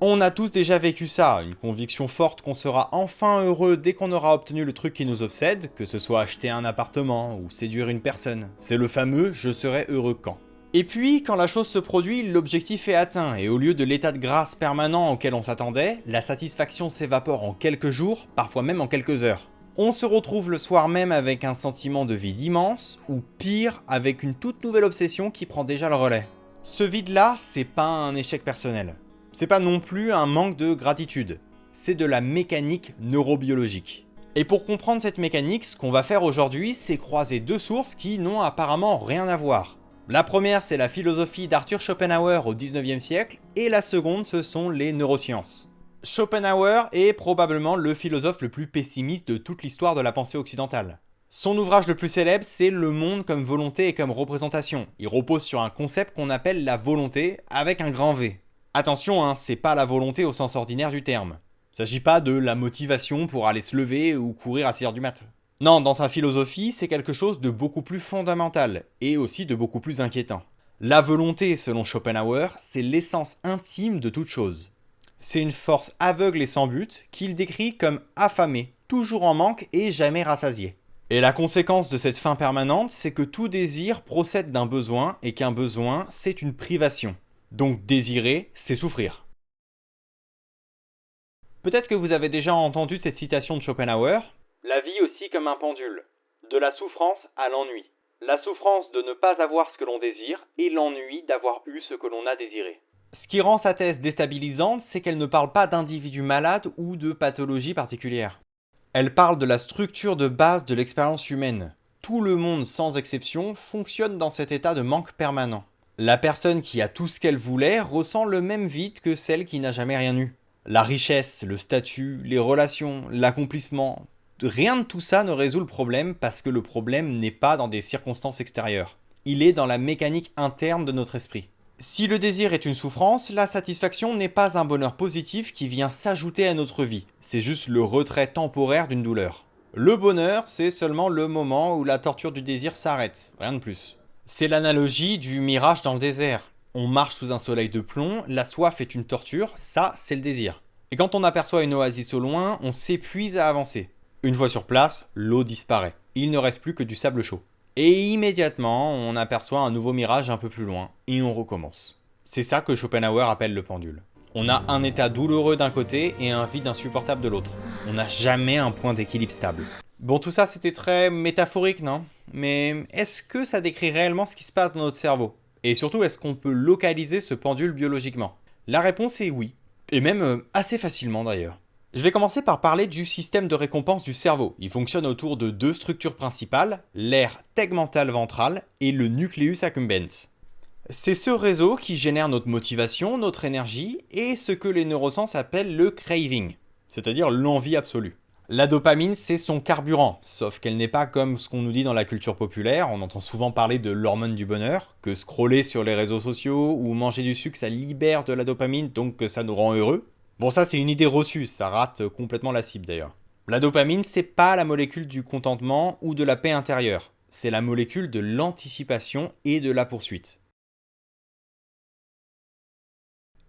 On a tous déjà vécu ça, une conviction forte qu'on sera enfin heureux dès qu'on aura obtenu le truc qui nous obsède, que ce soit acheter un appartement ou séduire une personne. C'est le fameux « je serai heureux quand ». Et puis, quand la chose se produit, l'objectif est atteint, et au lieu de l'état de grâce permanent auquel on s'attendait, la satisfaction s'évapore en quelques jours, parfois même en quelques heures. On se retrouve le soir même avec un sentiment de vide immense, ou pire, avec une toute nouvelle obsession qui prend déjà le relais. Ce vide-là, c'est pas un échec personnel. C'est pas non plus un manque de gratitude. C'est de la mécanique neurobiologique. Et pour comprendre cette mécanique, ce qu'on va faire aujourd'hui, c'est croiser deux sources qui n'ont apparemment rien à voir. La première, c'est la philosophie d'Arthur Schopenhauer au 19e siècle, et la seconde, ce sont les neurosciences. Schopenhauer est probablement le philosophe le plus pessimiste de toute l'histoire de la pensée occidentale. Son ouvrage le plus célèbre, c'est Le monde comme volonté et comme représentation. Il repose sur un concept qu'on appelle la volonté, avec un grand V. Attention, hein, c'est pas la volonté au sens ordinaire du terme. Il s'agit pas de la motivation pour aller se lever ou courir à 6 heures du mat'. Non, dans sa philosophie, c'est quelque chose de beaucoup plus fondamental, et aussi de beaucoup plus inquiétant. La volonté, selon Schopenhauer, c'est l'essence intime de toute chose. C'est une force aveugle et sans but, qu'il décrit comme affamée, toujours en manque et jamais rassasiée. Et la conséquence de cette faim permanente, c'est que tout désir procède d'un besoin, et qu'un besoin, c'est une privation. Donc désirer, c'est souffrir. Peut-être que vous avez déjà entendu cette citation de Schopenhauer. La vie aussi comme un pendule, de la souffrance à l'ennui. La souffrance de ne pas avoir ce que l'on désire et l'ennui d'avoir eu ce que l'on a désiré. Ce qui rend sa thèse déstabilisante, c'est qu'elle ne parle pas d'individus malades ou de pathologies particulières. Elle parle de la structure de base de l'expérience humaine. Tout le monde, sans exception, fonctionne dans cet état de manque permanent. La personne qui a tout ce qu'elle voulait ressent le même vide que celle qui n'a jamais rien eu. La richesse, le statut, les relations, l'accomplissement, rien de tout ça ne résout le problème parce que le problème n'est pas dans des circonstances extérieures. Il est dans la mécanique interne de notre esprit. Si le désir est une souffrance, la satisfaction n'est pas un bonheur positif qui vient s'ajouter à notre vie. C'est juste le retrait temporaire d'une douleur. Le bonheur, c'est seulement le moment où la torture du désir s'arrête, rien de plus. C'est l'analogie du mirage dans le désert. On marche sous un soleil de plomb, la soif est une torture, ça c'est le désir. Et quand on aperçoit une oasis au loin, on s'épuise à avancer. Une fois sur place, l'eau disparaît. Il ne reste plus que du sable chaud. Et immédiatement, on aperçoit un nouveau mirage un peu plus loin, et on recommence. C'est ça que Schopenhauer appelle le pendule. On a un état douloureux d'un côté et un vide insupportable de l'autre. On n'a jamais un point d'équilibre stable. Bon, tout ça c'était très métaphorique, non? Mais est-ce que ça décrit réellement ce qui se passe dans notre cerveau? Et surtout, est-ce qu'on peut localiser ce pendule biologiquement? La réponse est oui. Et même assez facilement d'ailleurs. Je vais commencer par parler du système de récompense du cerveau. Il fonctionne autour de deux structures principales, l'aire tegmental ventral et le nucleus accumbens. C'est ce réseau qui génère notre motivation, notre énergie et ce que les neurosciences appellent le craving, c'est-à-dire l'envie absolue. La dopamine, c'est son carburant, sauf qu'elle n'est pas comme ce qu'on nous dit dans la culture populaire. On entend souvent parler de l'hormone du bonheur, que scroller sur les réseaux sociaux ou manger du sucre, ça libère de la dopamine, donc que ça nous rend heureux. Bon, ça c'est une idée reçue, ça rate complètement la cible d'ailleurs. La dopamine, c'est pas la molécule du contentement ou de la paix intérieure, c'est la molécule de l'anticipation et de la poursuite.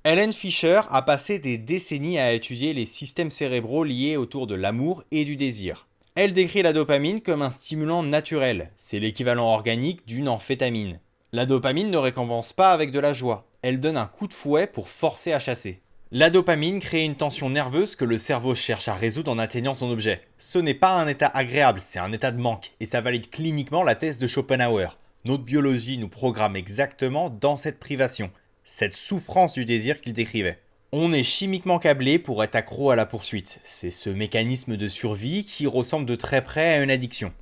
Helen Fisher a passé des décennies à étudier les systèmes cérébraux liés autour de l'amour et du désir. Elle décrit la dopamine comme un stimulant naturel, c'est l'équivalent organique d'une amphétamine. La dopamine ne récompense pas avec de la joie, elle donne un coup de fouet pour forcer à chasser. La dopamine crée une tension nerveuse que le cerveau cherche à résoudre en atteignant son objet. Ce n'est pas un état agréable, c'est un état de manque, et ça valide cliniquement la thèse de Schopenhauer. Notre biologie nous programme exactement dans cette privation, cette souffrance du désir qu'il décrivait. On est chimiquement câblé pour être accro à la poursuite. C'est ce mécanisme de survie qui ressemble de très près à une addiction.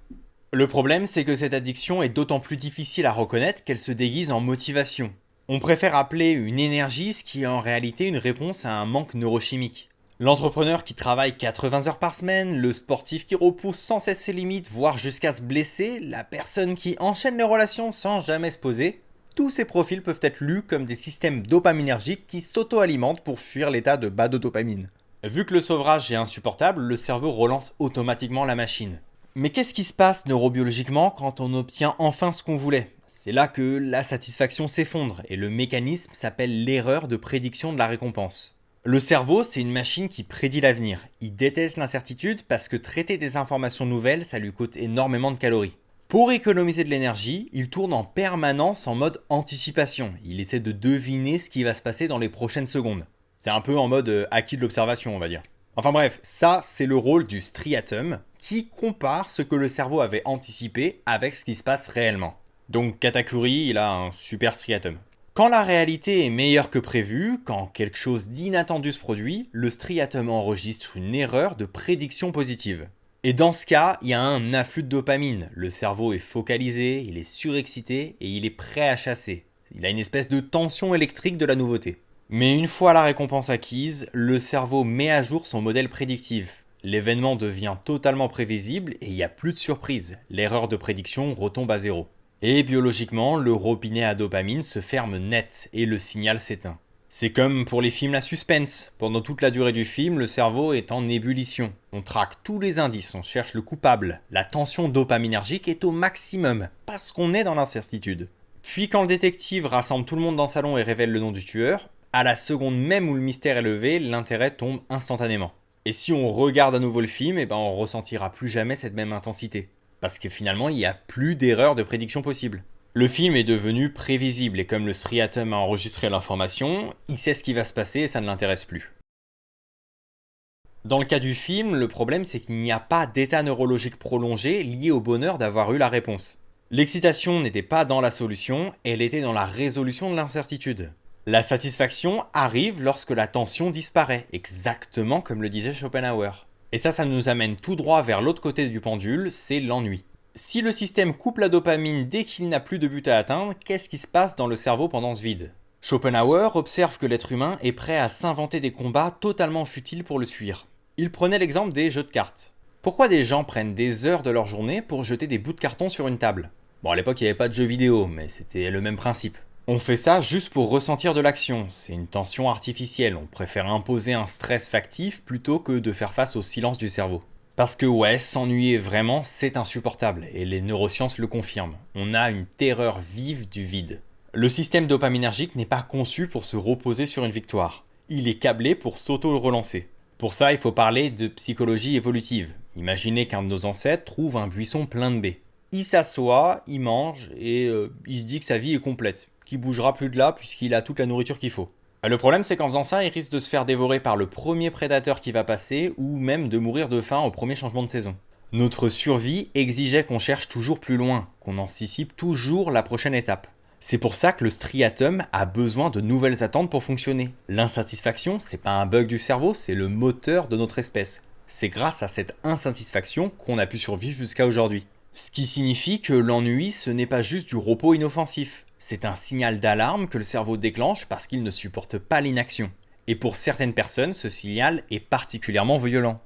Le problème, c'est que cette addiction est d'autant plus difficile à reconnaître qu'elle se déguise en motivation. On préfère appeler une énergie ce qui est en réalité une réponse à un manque neurochimique. L'entrepreneur qui travaille 80 heures par semaine, le sportif qui repousse sans cesse ses limites, voire jusqu'à se blesser, la personne qui enchaîne les relations sans jamais se poser, tous ces profils peuvent être lus comme des systèmes dopaminergiques qui s'auto-alimentent pour fuir l'état de bas de dopamine. Vu que le sevrage est insupportable, le cerveau relance automatiquement la machine. Mais qu'est-ce qui se passe neurobiologiquement quand on obtient enfin ce qu'on voulait? C'est là que la satisfaction s'effondre et le mécanisme s'appelle l'erreur de prédiction de la récompense. Le cerveau, c'est une machine qui prédit l'avenir. Il déteste l'incertitude parce que traiter des informations nouvelles, ça lui coûte énormément de calories. Pour économiser de l'énergie, il tourne en permanence en mode anticipation. Il essaie de deviner ce qui va se passer dans les prochaines secondes. C'est un peu en mode acquis de l'observation, on va dire. Enfin bref, ça, c'est le rôle du striatum, qui compare ce que le cerveau avait anticipé avec ce qui se passe réellement. Donc Katakuri, il a un super striatum. Quand la réalité est meilleure que prévu, quand quelque chose d'inattendu se produit, le striatum enregistre une erreur de prédiction positive. Et dans ce cas, il y a un afflux de dopamine. Le cerveau est focalisé, il est surexcité et il est prêt à chasser. Il a une espèce de tension électrique de la nouveauté. Mais une fois la récompense acquise, le cerveau met à jour son modèle prédictif. L'événement devient totalement prévisible et il n'y a plus de surprise. L'erreur de prédiction retombe à zéro. Et biologiquement, le robinet à dopamine se ferme net et le signal s'éteint. C'est comme pour les films à suspense. Pendant toute la durée du film, le cerveau est en ébullition. On traque tous les indices, on cherche le coupable. La tension dopaminergique est au maximum, parce qu'on est dans l'incertitude. Puis quand le détective rassemble tout le monde dans le salon et révèle le nom du tueur, à la seconde même où le mystère est levé, l'intérêt tombe instantanément. Et si on regarde à nouveau le film, on ressentira plus jamais cette même intensité. Parce que finalement, il n'y a plus d'erreur de prédiction possible. Le film est devenu prévisible et comme le striatum a enregistré l'information, il sait ce qui va se passer et ça ne l'intéresse plus. Dans le cas du film, le problème c'est qu'il n'y a pas d'état neurologique prolongé lié au bonheur d'avoir eu la réponse. L'excitation n'était pas dans la solution, elle était dans la résolution de l'incertitude. La satisfaction arrive lorsque la tension disparaît, exactement comme le disait Schopenhauer. Et ça nous amène tout droit vers l'autre côté du pendule, c'est l'ennui. Si le système coupe la dopamine dès qu'il n'a plus de but à atteindre, qu'est-ce qui se passe dans le cerveau pendant ce vide ? Schopenhauer observe que l'être humain est prêt à s'inventer des combats totalement futiles pour le fuir. Il prenait l'exemple des jeux de cartes. Pourquoi des gens prennent des heures de leur journée pour jeter des bouts de carton sur une table ? Bon, à l'époque, il n'y avait pas de jeux vidéo, mais c'était le même principe. On fait ça juste pour ressentir de l'action, c'est une tension artificielle, on préfère imposer un stress factif plutôt que de faire face au silence du cerveau. Parce que ouais, s'ennuyer vraiment, c'est insupportable, et les neurosciences le confirment. On a une terreur vive du vide. Le système dopaminergique n'est pas conçu pour se reposer sur une victoire. Il est câblé pour s'auto-relancer. Pour ça, il faut parler de psychologie évolutive. Imaginez qu'un de nos ancêtres trouve un buisson plein de baies. Il s'assoit, il mange, et il se dit que sa vie est complète, qu'il bougera plus de là puisqu'il a toute la nourriture qu'il faut. Le problème, c'est qu'en faisant ça, il risque de se faire dévorer par le premier prédateur qui va passer ou même de mourir de faim au premier changement de saison. Notre survie exigeait qu'on cherche toujours plus loin, qu'on anticipe toujours la prochaine étape. C'est pour ça que le striatum a besoin de nouvelles attentes pour fonctionner. L'insatisfaction, c'est pas un bug du cerveau, c'est le moteur de notre espèce. C'est grâce à cette insatisfaction qu'on a pu survivre jusqu'à aujourd'hui. Ce qui signifie que l'ennui, ce n'est pas juste du repos inoffensif. C'est un signal d'alarme que le cerveau déclenche parce qu'il ne supporte pas l'inaction. Et pour certaines personnes, ce signal est particulièrement violent.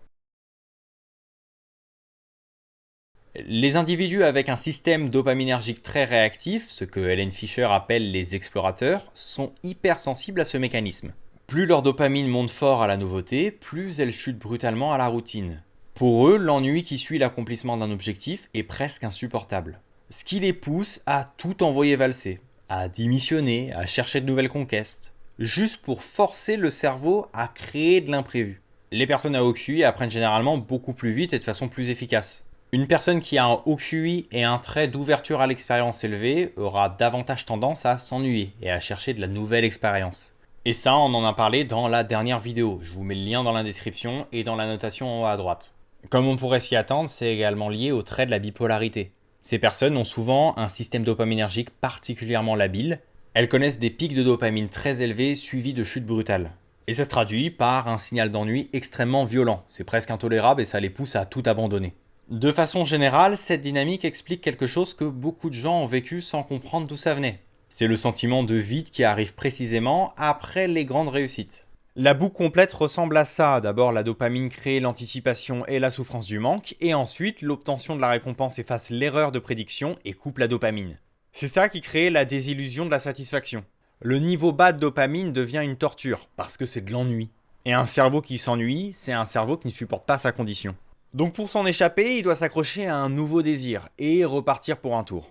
Les individus avec un système dopaminergique très réactif, ce que Helen Fisher appelle les explorateurs, sont hypersensibles à ce mécanisme. Plus leur dopamine monte fort à la nouveauté, plus elle chute brutalement à la routine. Pour eux, l'ennui qui suit l'accomplissement d'un objectif est presque insupportable. Ce qui les pousse à tout envoyer valser, à démissionner, à chercher de nouvelles conquêtes, juste pour forcer le cerveau à créer de l'imprévu. Les personnes à haut QI apprennent généralement beaucoup plus vite et de façon plus efficace. Une personne qui a un haut QI et un trait d'ouverture à l'expérience élevé aura davantage tendance à s'ennuyer et à chercher de la nouvelle expérience. Et ça, on en a parlé dans la dernière vidéo. Je vous mets le lien dans la description et dans la notation en haut à droite. Comme on pourrait s'y attendre, c'est également lié au trait de la bipolarité. Ces personnes ont souvent un système dopaminergique particulièrement labile. Elles connaissent des pics de dopamine très élevés suivis de chutes brutales. Et ça se traduit par un signal d'ennui extrêmement violent. C'est presque intolérable et ça les pousse à tout abandonner. De façon générale, cette dynamique explique quelque chose que beaucoup de gens ont vécu sans comprendre d'où ça venait. C'est le sentiment de vide qui arrive précisément après les grandes réussites. La boucle complète ressemble à ça. D'abord, la dopamine crée l'anticipation et la souffrance du manque, et ensuite, l'obtention de la récompense efface l'erreur de prédiction et coupe la dopamine. C'est ça qui crée la désillusion de la satisfaction. Le niveau bas de dopamine devient une torture, parce que c'est de l'ennui. Et un cerveau qui s'ennuie, c'est un cerveau qui ne supporte pas sa condition. Donc pour s'en échapper, il doit s'accrocher à un nouveau désir, et repartir pour un tour.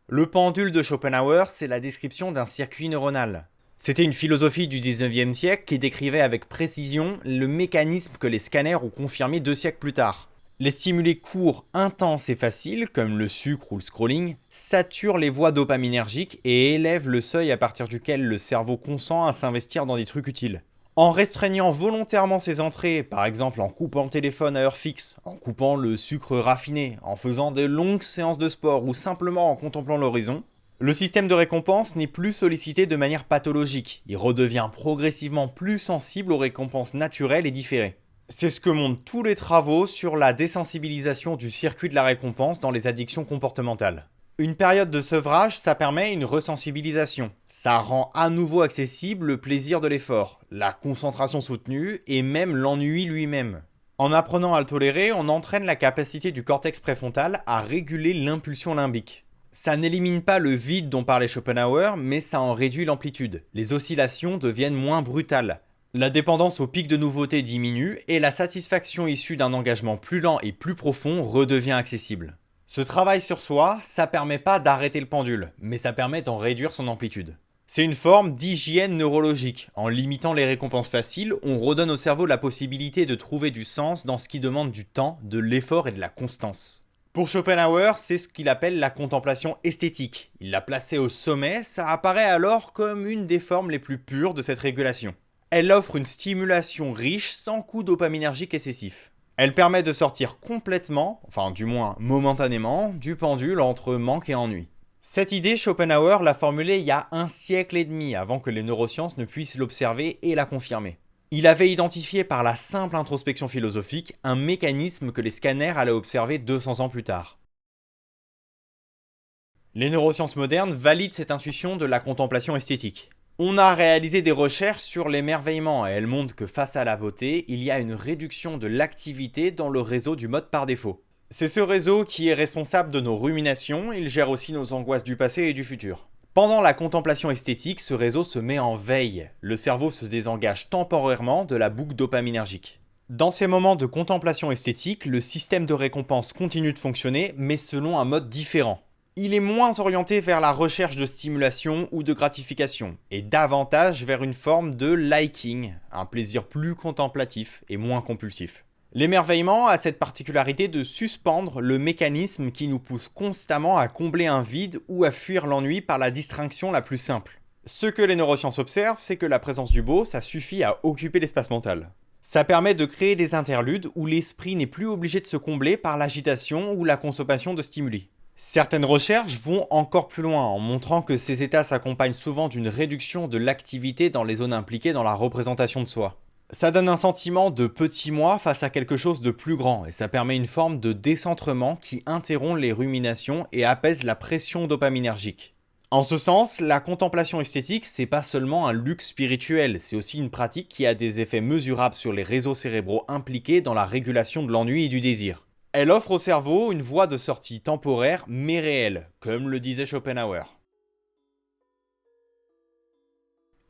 Le pendule de Schopenhauer, c'est la description d'un circuit neuronal. C'était une philosophie du 19e siècle qui décrivait avec précision le mécanisme que les scanners ont confirmé 2 siècles plus tard. Les stimulés courts, intenses et faciles, comme le sucre ou le scrolling, saturent les voies dopaminergiques et élèvent le seuil à partir duquel le cerveau consent à s'investir dans des trucs utiles. En restreignant volontairement ses entrées, par exemple en coupant le téléphone à heure fixe, en coupant le sucre raffiné, en faisant de longues séances de sport ou simplement en contemplant l'horizon, le système de récompense n'est plus sollicité de manière pathologique. Il redevient progressivement plus sensible aux récompenses naturelles et différées. C'est ce que montrent tous les travaux sur la désensibilisation du circuit de la récompense dans les addictions comportementales. Une période de sevrage, ça permet une resensibilisation. Ça rend à nouveau accessible le plaisir de l'effort, la concentration soutenue et même l'ennui lui-même. En apprenant à le tolérer, on entraîne la capacité du cortex préfrontal à réguler l'impulsion limbique. Ça n'élimine pas le vide dont parlait Schopenhauer, mais ça en réduit l'amplitude. Les oscillations deviennent moins brutales. La dépendance au pic de nouveauté diminue et la satisfaction issue d'un engagement plus lent et plus profond redevient accessible. Ce travail sur soi, ça permet pas d'arrêter le pendule, mais ça permet d'en réduire son amplitude. C'est une forme d'hygiène neurologique. En limitant les récompenses faciles, on redonne au cerveau la possibilité de trouver du sens dans ce qui demande du temps, de l'effort et de la constance. Pour Schopenhauer, c'est ce qu'il appelle la contemplation esthétique. Il l'a placée au sommet, ça apparaît alors comme une des formes les plus pures de cette régulation. Elle offre une stimulation riche sans coût dopaminergique excessif. Elle permet de sortir complètement, enfin du moins momentanément, du pendule entre manque et ennui. Cette idée, Schopenhauer l'a formulée il y a 1 siècle et demi avant que les neurosciences ne puissent l'observer et la confirmer. Il avait identifié par la simple introspection philosophique un mécanisme que les scanners allaient observer 200 ans plus tard. Les neurosciences modernes valident cette intuition de la contemplation esthétique. On a réalisé des recherches sur l'émerveillement et elles montrent que face à la beauté, il y a une réduction de l'activité dans le réseau du mode par défaut. C'est ce réseau qui est responsable de nos ruminations, il gère aussi nos angoisses du passé et du futur. Pendant la contemplation esthétique, ce réseau se met en veille. Le cerveau se désengage temporairement de la boucle dopaminergique. Dans ces moments de contemplation esthétique, le système de récompense continue de fonctionner, mais selon un mode différent. Il est moins orienté vers la recherche de stimulation ou de gratification, et davantage vers une forme de liking, un plaisir plus contemplatif et moins compulsif. L'émerveillement a cette particularité de suspendre le mécanisme qui nous pousse constamment à combler un vide ou à fuir l'ennui par la distraction la plus simple. Ce que les neurosciences observent, c'est que la présence du beau, ça suffit à occuper l'espace mental. Ça permet de créer des interludes où l'esprit n'est plus obligé de se combler par l'agitation ou la consommation de stimuli. Certaines recherches vont encore plus loin en montrant que ces états s'accompagnent souvent d'une réduction de l'activité dans les zones impliquées dans la représentation de soi. Ça donne un sentiment de petit moi face à quelque chose de plus grand et ça permet une forme de décentrement qui interrompt les ruminations et apaise la pression dopaminergique. En ce sens, la contemplation esthétique, c'est pas seulement un luxe spirituel, c'est aussi une pratique qui a des effets mesurables sur les réseaux cérébraux impliqués dans la régulation de l'ennui et du désir. Elle offre au cerveau une voie de sortie temporaire mais réelle, comme le disait Schopenhauer.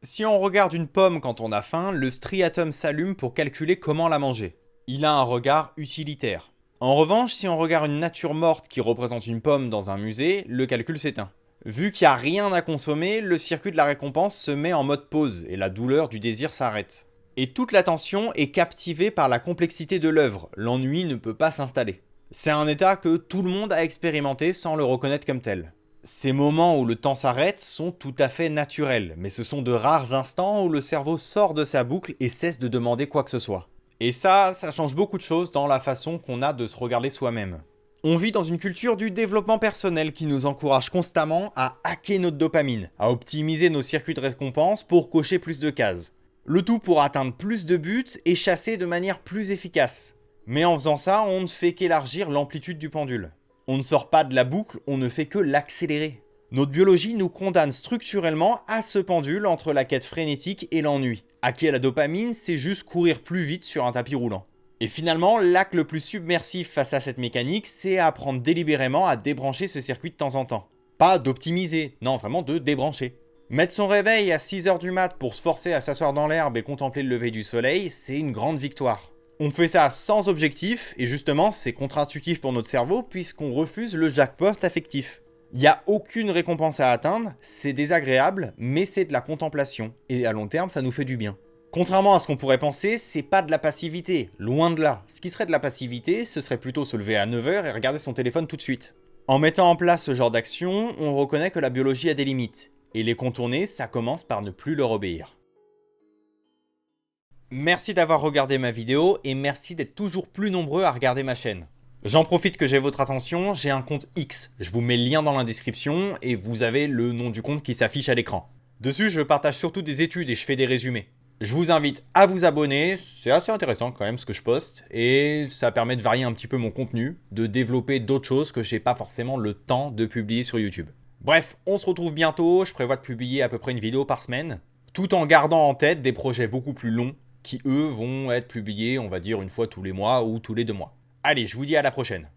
Si on regarde une pomme quand on a faim, le striatum s'allume pour calculer comment la manger. Il a un regard utilitaire. En revanche, si on regarde une nature morte qui représente une pomme dans un musée, le calcul s'éteint. Vu qu'il n'y a rien à consommer, le circuit de la récompense se met en mode pause et la douleur du désir s'arrête. Et toute l'attention est captivée par la complexité de l'œuvre, l'ennui ne peut pas s'installer. C'est un état que tout le monde a expérimenté sans le reconnaître comme tel. Ces moments où le temps s'arrête sont tout à fait naturels, mais ce sont de rares instants où le cerveau sort de sa boucle et cesse de demander quoi que ce soit. Et ça change beaucoup de choses dans la façon qu'on a de se regarder soi-même. On vit dans une culture du développement personnel qui nous encourage constamment à hacker notre dopamine, à optimiser nos circuits de récompense pour cocher plus de cases. Le tout pour atteindre plus de buts et chasser de manière plus efficace. Mais en faisant ça, on ne fait qu'élargir l'amplitude du pendule. On ne sort pas de la boucle, on ne fait que l'accélérer. Notre biologie nous condamne structurellement à ce pendule entre la quête frénétique et l'ennui. Hacker la dopamine, c'est juste courir plus vite sur un tapis roulant. Et finalement, l'acte le plus submersif face à cette mécanique, c'est apprendre délibérément à débrancher ce circuit de temps en temps. Pas d'optimiser, non, vraiment de débrancher. Mettre son réveil à 6h du mat pour se forcer à s'asseoir dans l'herbe et contempler le lever du soleil, c'est une grande victoire. On fait ça sans objectif, et justement, c'est contre-intuitif pour notre cerveau puisqu'on refuse le jackpot affectif. Il n'y a aucune récompense à atteindre, c'est désagréable, mais c'est de la contemplation. Et à long terme, ça nous fait du bien. Contrairement à ce qu'on pourrait penser, c'est pas de la passivité, loin de là. Ce qui serait de la passivité, ce serait plutôt se lever à 9 h et regarder son téléphone tout de suite. En mettant en place ce genre d'action, on reconnaît que la biologie a des limites. Et les contourner, ça commence par ne plus leur obéir. Merci d'avoir regardé ma vidéo et merci d'être toujours plus nombreux à regarder ma chaîne. J'en profite que j'ai votre attention, j'ai un compte X. Je vous mets le lien dans la description et vous avez le nom du compte qui s'affiche à l'écran. Dessus, je partage surtout des études et je fais des résumés. Je vous invite à vous abonner, c'est assez intéressant quand même ce que je poste, et ça permet de varier un petit peu mon contenu, de développer d'autres choses que j'ai pas forcément le temps de publier sur YouTube. Bref, on se retrouve bientôt, je prévois de publier à peu près une vidéo par semaine, tout en gardant en tête des projets beaucoup plus longs, qui eux vont être publiés, on va dire, une fois tous les mois ou tous les 2 mois. Allez, je vous dis à la prochaine.